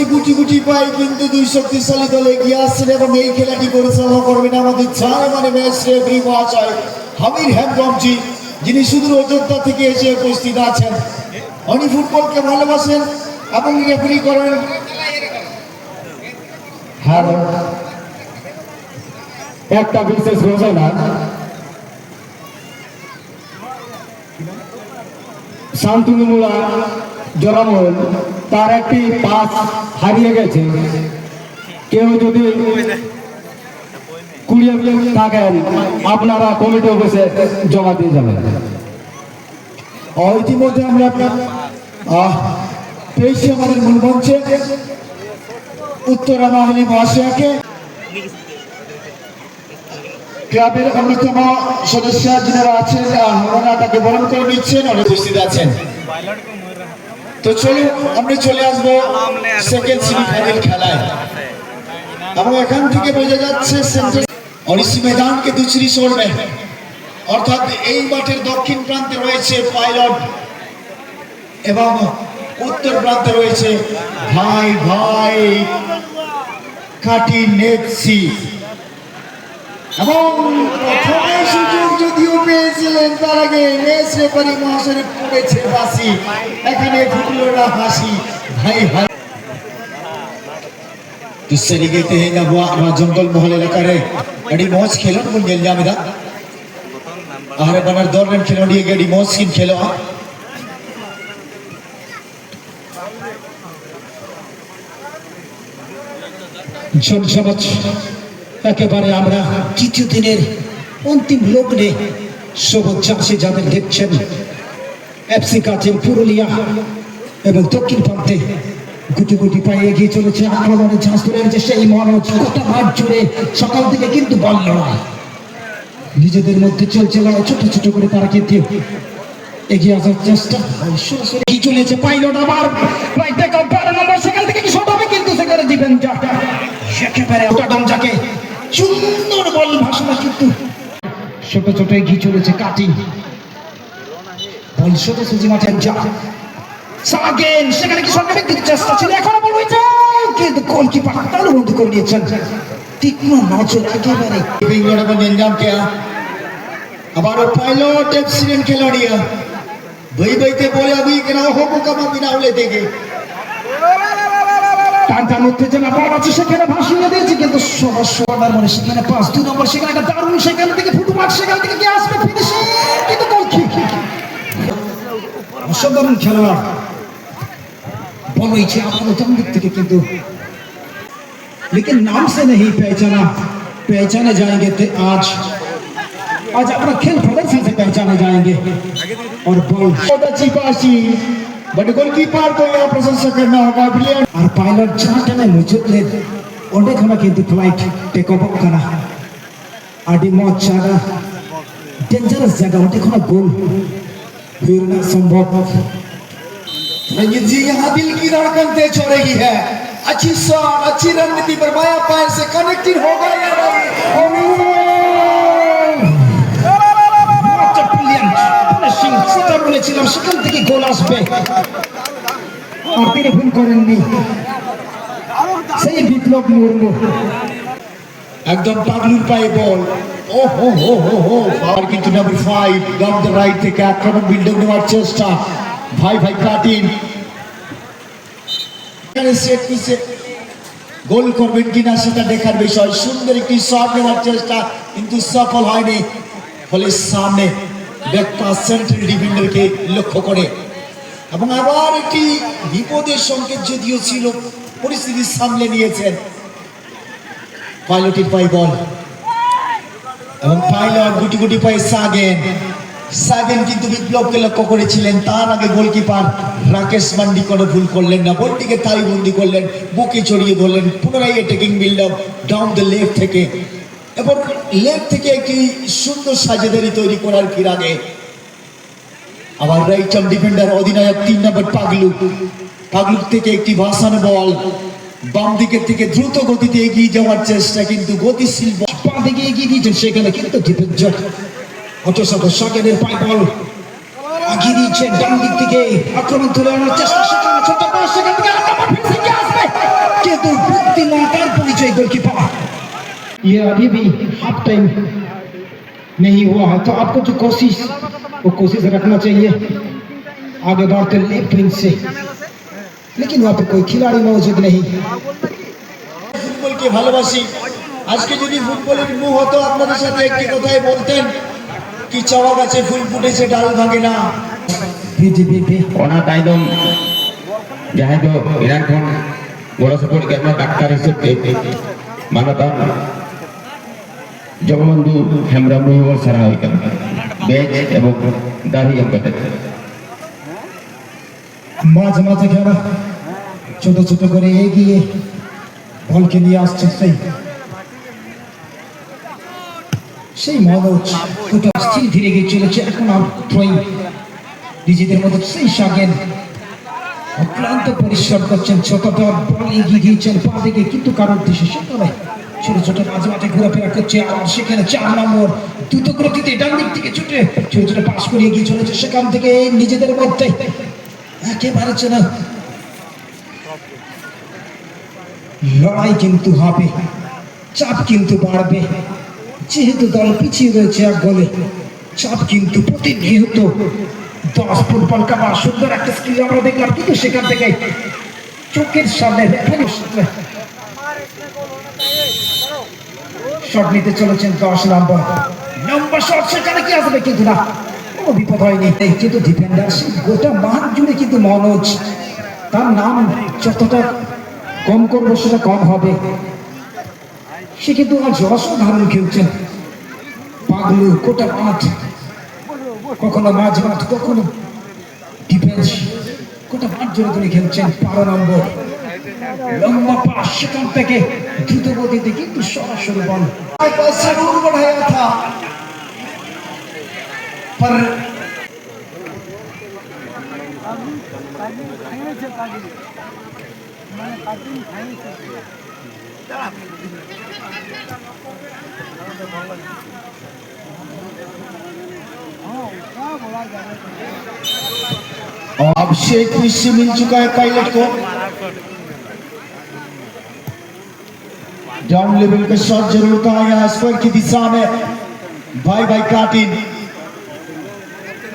পাচ্ছি গুটি গুটি পাই, কিন্তু দুই শক্তিশালী দল এগিয়ে আসছেন এবং এই খেলাটি পরিচালনা করবেন আমাদের জার্মানি ম্যাচ রেফারি মহাশয় হামির হ্যামব্রমজি, যিনি সুদূর অযোধ্যা থেকে এসে উপস্থিত আছেন। উনি ফুটবলকে ভালোবাসেন এবং রেফারি করেন। একটা বিশেষ ঘোষণা, শান্তনুমুলা জলামল তার একটি পাস হারিয়ে গেছে। কেউ যদি কুড়িয়ে থাকেন আপনারা কমিটি অফিসে জমা দিয়ে যাবেন। ইতিমধ্যে আমরা আপনার পেয়েছি আমাদের মূল মঞ্চে উত্তরা মাহিনী মহাশয়াকে, ক্লাবের অন্যতম সদস্য যারা আছেন ওনারা তাকে বরণ করে নিচ্ছেন, অনেক উপস্থিত আছেন। তো চলুন আমরা চলে আসবো সেকেন্ড সেমিফাইনাল খেলায় এবং এখান থেকে বোঝা যাচ্ছে और इस मैदान के दूसरी छोर में अर्थात এই মাঠের দক্ষিণ প্রান্তে রয়েছে পাইলট এবং উত্তর প্রান্তে রয়েছে ভাই ভাই কাটি নেক্সি। এবং প্রথমে সুযোগ যদিও পেয়েছিলেন, তার আগে ম্যাচ রেফারি মহাশয় পড়েছে বাসি, এখানে ফুটলো না হাসি। ভাই ভাই तुझसे निकलते हैं ना वो जंगल महल इलाका रे अड़ी मौज खेलो ना गुंजल जामेदा आरे बनर दौर रन खेलो डी गड़ी मौज किन खेलो জনসমাজ একেবারে আমরা তৃতীয় দিনের অন্তিম লগ্নে সবুজ চাষি যাদের দেখছেন এফসি কাচের পুরুলিয়া এবং দক্ষিণ প্রান্তে গুটি গুটি পায়ে এগিয়ে চলেছে আক্রমণের ঝাঁজ ধরে যে সেই মনোজ গোটা মাঠ জুড়ে সকাল থেকে কিন্তু বল লড়াই নিজেদের মধ্যে চলছে লড়াই, ছোট ছোট করে তারা কিন্তু এগিয়ে আসার চেষ্টা সরাসরি চলেছে পাইলট আবার প্রায় টেক অফ 12 নম্বর সেখান থেকে কি শট হবে, কিন্তু সেখানে দিবেন যা একেবারে ওটাডম যাকে সুন্দর বল ভাষণা, কিন্তু ছোট ছোট এগিয়ে চলেছে কাটিং বল সোজাসুজি মাঠে যা সাগেন সেখানে কি সরকারের দিকে চেষ্টা ছিল, এখনো বল হয়েছে কিন্তু গোলকিপার তার বন্ধ করে নিয়েছেন। তীক্ষ্ণ নজর একেবারে বিঙ্গড়ে বল अंजाम किया আবার পাইলট এক্সিডেন্ট খেলোড়িয়া ভাই ভাইতে বলে अभी কেন হোক কমা বিনা উলে দেগে টানটান উত্তেজনা বল আছে সেখানে ভাসিয়ে দিয়েছে, কিন্তু সবার মনে সেখানে 5-2 নম্বর সেখানে একটা দারুণ সেখান থেকে ফুটবল সেখান থেকে কি আসবে ফিনিশিং, কিন্তু গোলকিপার অসাধারণ খেলোয়াড় বল হয়েছে আপনার দিক থেকে, কিন্তু लेकिन नाम से नहीं पहचाने जाएंगे आज अपना खेल प्रदर्शन से पहचाने जाएंगे। और बॉल बहुत अच्छी पासी बट गोलकीपर को यहाँ प्रशंसा करना होगा प्लेयर और पायलट चाहते हैं मुझे ले ओंडे खाना किंतु फ्लाइट टेक ऑफ करना आदि मौत चारा डेंजरस जगह ओंडे खाना गोल फिरना संभव। रंजीत जी यहाँ दिल की धड़कन तेज हो रही है, अच्छी शॉट अच्छी रणनीति पर बाया पैर से कनेक्टेड होगा या नहीं, বলেছিলাম সেখান থেকে গোল আসবে আর তিনি ভুল করেননি, সেই বিপ্লব মুর্মু একদম পাগলুর পায়ে বল ও হো হো হো হো আর কিন্তু নাম্বার 5 ডাউন দ্য রাইট থেকে আক্রমণ বিল্ডিং নেওয়ার চেষ্টা ভাই ভাই কাটিন এখানে সেট পিসে গোল করবেন কিনা সেটা দেখার বিষয়। সুন্দর একটি শট নেওয়ার চেষ্টা কিন্তু সফল হয়নি, ফলে সামনে ব্যাকটা সেন্ট্রাল ডিফেন্ডারকে লক্ষ্য করে এবং আবার একটি বিপদের সংকেত যদিও ছিল, পরিস্থিতি সামলে নিয়েছেন পাইলটের পায়ে বল এবং পাইলট গুটি গুটি পায়ে সাগেন কিন্তু বিপ্লবকে লক্ষ্য করেছিলেন, তার আগে গোলকিপার রাকেশ মান্ডি কোনো ভুল করলেন না, বলটিকে তাই বন্দি করলেন, বুকে চড়িয়ে ধরলেন, পুনরায় attacking build up down the left থেকে এবং লেফট থেকে একটি সুন্দর সাজেদারি তৈরি করার ফিরাগে আবার রাইট আর্ম ডিফেন্ডার অধিনায়ক 3 নম্বর পাগলু থেকে একটি ভাসানো বল বাম দিকের থেকে দ্রুত গতিতে এগিয়ে যাওয়ার চেষ্টা, কিন্তু গতিশীল পা দিকে এগিয়ে দিয়েছেন সেখানে কিন্তু ডিফেন্ডার অটোসাটো সাগেনের পায়ে বল এগিয়ে দিয়েছেন ডান দিক থেকে আক্রমণ তুলে আনার চেষ্টা, সেখানে ছোট পাস সেখান থেকে আসবে बुद्धिमत्तार परिचय गोलकीपर। ये अभी भी हाफ टाइम नहीं हुआ है, तो आपको जो कोशिश रखना चाहिए आगे बढ़ते लेफ्ट विंग से, लेकिन वहाँ पे कोई खिलाड़ी मौजूद नहीं। ফুটবল কে ভালোবাসি, আজকে যদি ফুটবলের মুখ হতো আপনাদের সাথে একটি কথাই বলতেন কি চাওয়া গাছে ফুল ফুটেছে ডাল ভাঙে না। Ona taidom jahe do Iran kon goro support karna Dakar hisabe manatar Jagabandhu Hembram রহিমর সারা হইতেন বেজ এবং দাড়ি আঙ্কাতে মাঝে মাঝে খেলা ছোট ছোট করে এগিয়ে বলকে নিয়ে আসছে সেই মনোজ ওটা স্থির ধীরে গিয়ে চলেছে। এখন আর থ্রোয়িং নিজেদের মধ্যে সেই সাগেন অক্লান্ত পরিশ্রম করছেন, ছোটটা বল এগিয়ে গিয়েছেন পা দিকে, কিন্তু কারোর উদ্দেশ্যে সেটা নয়। ছোট ছোট মাঝে মাঝে ঘোরাফেরা করছে, আর সেখানে 4 নম্বর দ্রুত গতিতে ডান দিক থেকে ছুটে ছোট ছোট পাস করে এগিয়ে চলেছে। সেখান থেকে নিজেদের মধ্যে একেবারে চেনা লড়াই কিন্তু হবে, চাপ কিন্তু বাড়বে, যেহেতু দল পিছিয়ে রয়েছে 1 গোলে। চাপ কিন্তু প্রতিনিয়ত 10 ফুটবল কামা সুন্দর একটা স্কিল আমরা দেখলাম, কিন্তু সেখান থেকে চোখের সামনে শট নিতে চলেছেন 10 নম্বর শট, সেখানে কি আসবে কিন্তু না, কোনো বিপদ হয়নি। কিন্তু ডিফেন্ডার গোটা মাঠ জুড়ে কিন্তু মনোজ, তার নাম যতটা কম করবো সেটা কম হবে। সে কিন্তু আজ অসাধারণ খেলছেন। পাগলু গোটা মাঠ, কখনো মাঝ মাঠ, কখনো ডিফেন্স, গোটা মাঠ জুড়ে তিনি খেলছেন। 12 নম্বর লম্বা পাস, সেখান থেকে দ্রুত গতিতে কিন্তু সরাসরি বল जरूर बढ़ाया था पर अब शेख विश्व मिल चुका है पायलट को। डाउन लेवल का शॉट जरूर था यहाँ स्क्वायर की दिशा में। भाई भाई काटिन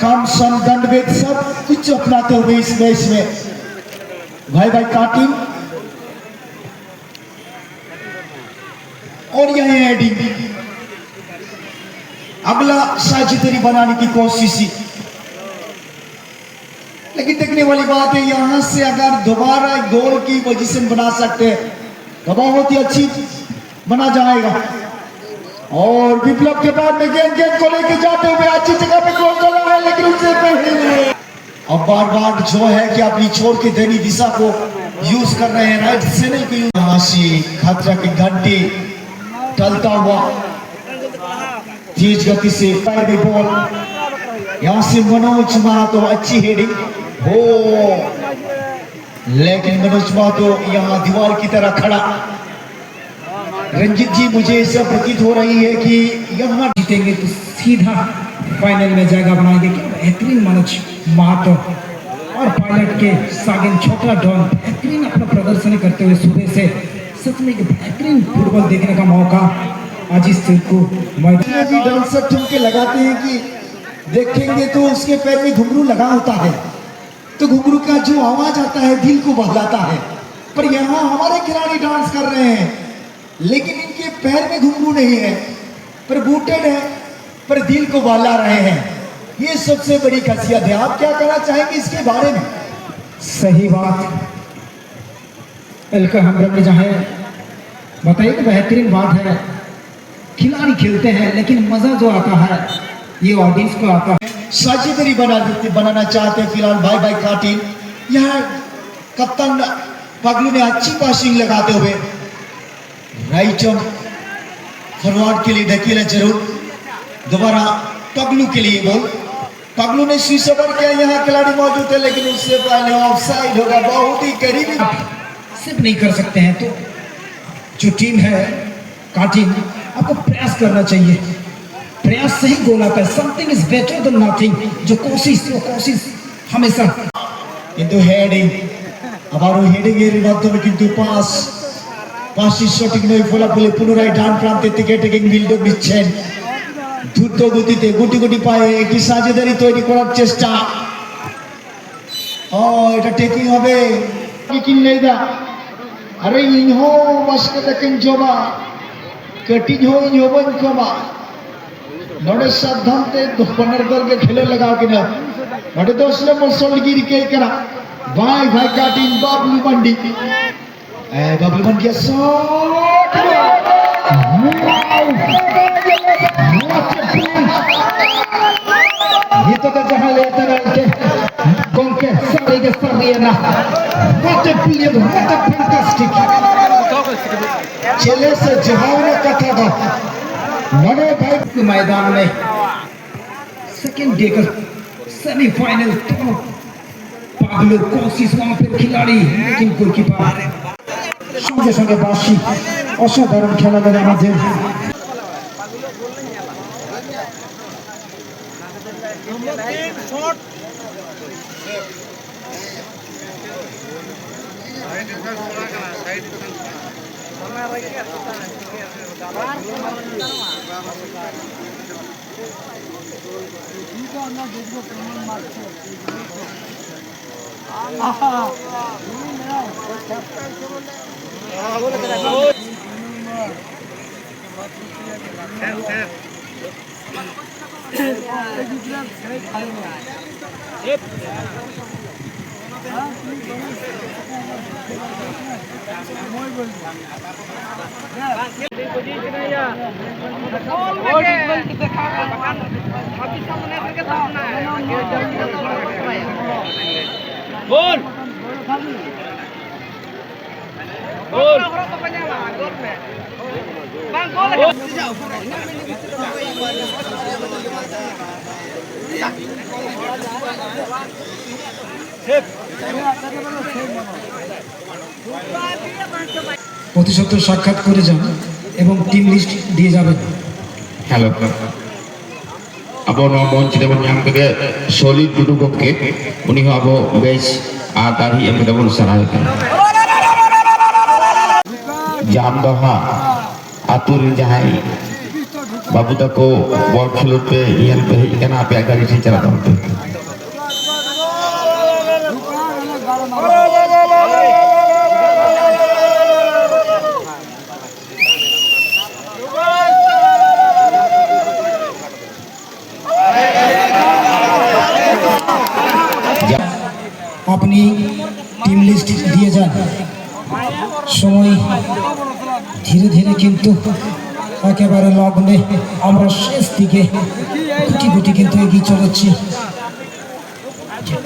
काम सम दंड वेद सब कुछ अपनाते हुए इस मैच में भाई भाई काटिन, और यही हेडिंग अगला साझेदारी बनाने की कोशिश ही। लेकिन देखने वाली बात है यहां से अगर दोबारा गोल की पोजीशन बना सकते हैं तो बहुत ही अच्छी बना जाएगा। और विप्लव के बाद में गेंद को लेके जाते हुए अच्छी जगह पे गोल चला है, लेकिन उससे पहले अब बार बार जो है कि अपनी छोड़ के देनी दिशा को यूज कर रहे हैं, राइट सेनल को यूज। खतरा की घंटी टलता हुआ तेज गति से पैर में बॉल, यहाँ से मनोज महातो अच्छी हेडिंग हो, लेकिन मनोज महातो यहाँ दीवार की तरह खड़ा। रंजीत जी मुझे ऐसा प्रतीत हो रही है कि यहाँ जीतेंगे तो सीधा फाइनल में जगह बनाएंगे। क्या बेहतरीन मनोज महातो और पायलट के सागिन छोटा डॉन बेहतरीन अपना प्रदर्शन करते हुए सुबह से सच में बेहतरीन फुटबॉल देखने का मौका आज इस को मैदान डांसर ठुमके लगाते हैं कि देखेंगे तो उसके पैर में घुंघरू लगा होता है, तो घुंघरू का जो आवाज आता है दिल को बहलाता है। पर यहाँ हमारे खिलाड़ी डांस कर रहे हैं, लेकिन इनके पैर में घुंघरू नहीं है, पर बूटेड है, पर दिल को बहला रहे हैं। ये सबसे बड़ी खासियत है। आप क्या कहना चाहेंगे इसके बारे में? सही बात एलका हम जहाँ बताइए कि बेहतरीन बात है, खिलाड़ी खेलते हैं लेकिन मजा जो आता है ये ऑडियंस को आता है। साझेदारी बनाना चाहते हैं फिलहाल भाई भाई काटिन। यहाँ कप्तान पगलू ने अच्छी पासिंग लगाते हुए राइट फॉरवर्ड के लिए धकेला जरूर, दोबारा पगलू के लिए बॉल, पगलू ने स्विच ओवर किया। यहाँ खिलाड़ी मौजूद है लेकिन उससे पहले ऑफसाइड होगा, बहुत ही करीबी। सिर्फ नहीं कर सकते हैं तो जो टीम है काटिन आपको प्रयास करना चाहिए, प्रयास से ही गोल आता है। Something is better than nothing. जो कोशिश हमेशा কিন্তু হেডিং আবারও হেডিং এর মাধ্যমে কিন্তু পাস পাশি সঠিক নয় ফলাফলে পুনরায় ডান প্রান্তের থেকে টেকিং বিল্ডক দিচ্ছেন দ্রুত গতিতে গুটি গুটি পায়ে একটি সাজেদারি তৈরি করার চেষ্টা। এটা টেকিং হবে টেকিং নেইদা আরে ইনহো বাসকে দেখেন জবা कटिंग हो इन होबन कमा नोडे सावधानते दोपनर दल के खेले लगाओ कि ना नोडे दोसले मसल गिर के करा भाई भाई कटिंग बबलू मंडी बबलू मंडी शॉट ये तो जहां लेते रहते कौन के सारी ना what A player what A fantastic चले से जहां कथा था लड़े भाई मैदान में सेकंड डे का सेमीफाइनल तो पागलो कोशिश वहां पर खिलाड़ी लेकिन गोलकीपर संगे संगे बाशी असाधारण खेलाদের মাঝে Gol. Gol. Bang gol. অতি সত্বর সাক্ষাৎ করে যান এবং টিম লিস্ট দিয়ে যাবেন। Halo. Abo nomor tidak yang ketiga solid duduk oke. Uni abo base agari yang kita pun sarankan. Jam doha atur jahai. Babu tako ball khilut pe yang pe ikan apa agari si cara tahu. আপনি team list দিয়ে যান। সময় ধীরে ধীরে কিন্তু একেবারে লগ্নে আমরা শেষ দিকে গুটি গুটি কিন্তু এগিয়ে চলেছি।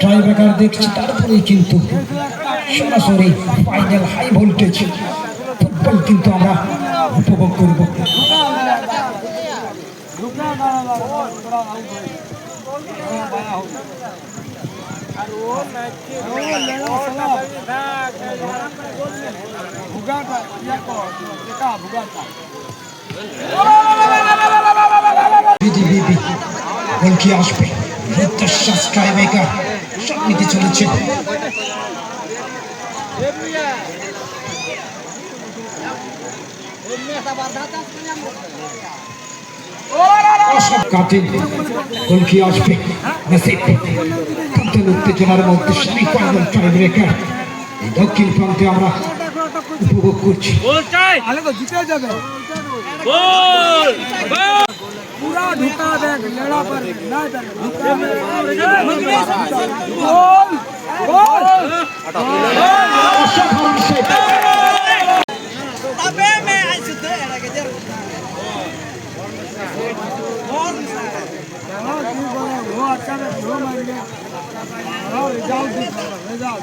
ট্রাই ব্রেকার দেখছি তারপরেই কিন্তু সরাসরি ফাইনাল হাই ভোল্টেজ ফুটবল কিন্তু আমরা উপভোগ করব। গোল কি আসবে? প্রত্যাশা স্ট্রাইকার শট নিতে চলেছে। কাটিং গোল কি আসবে? নসিব কাটেন উত্তেজনার মধ্যে সেমিফাইনাল টাই ব্রেকার এই দক্ষিণ প্রান্তে আমরা উপভোগ করছি। গোল চাই আলে তো জিতে যাবে। গোল पूरा ढुका दे लेड़ा पर ना जाने ढुका गोल गोल অসাধারণ সেভ। अबे मैं आज सुधे era के जर गोल ना की बोले वो अच्छा है वो मार गया और रिजल्ट रिजल्ट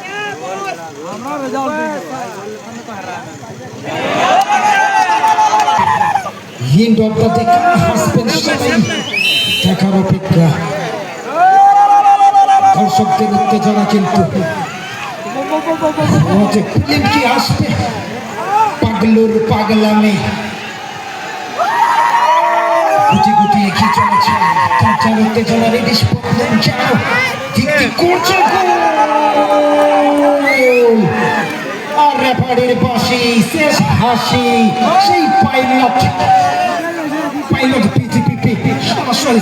हमारा result End of the day হাসবেন সবাই দেখার অপেক্ষা। দর্শকদের উত্তেজনা কিন্তু কি আসবে পাগলুর পাগলামে গুটি গুটি এগিয়ে চলেছে। তার উত্তেজনার এই স্পন্দন যেন ঠিক করছে গোল আর রেফারির বাঁশি শেষ হাসি সেই পাইলট পিজিপি সরাসরি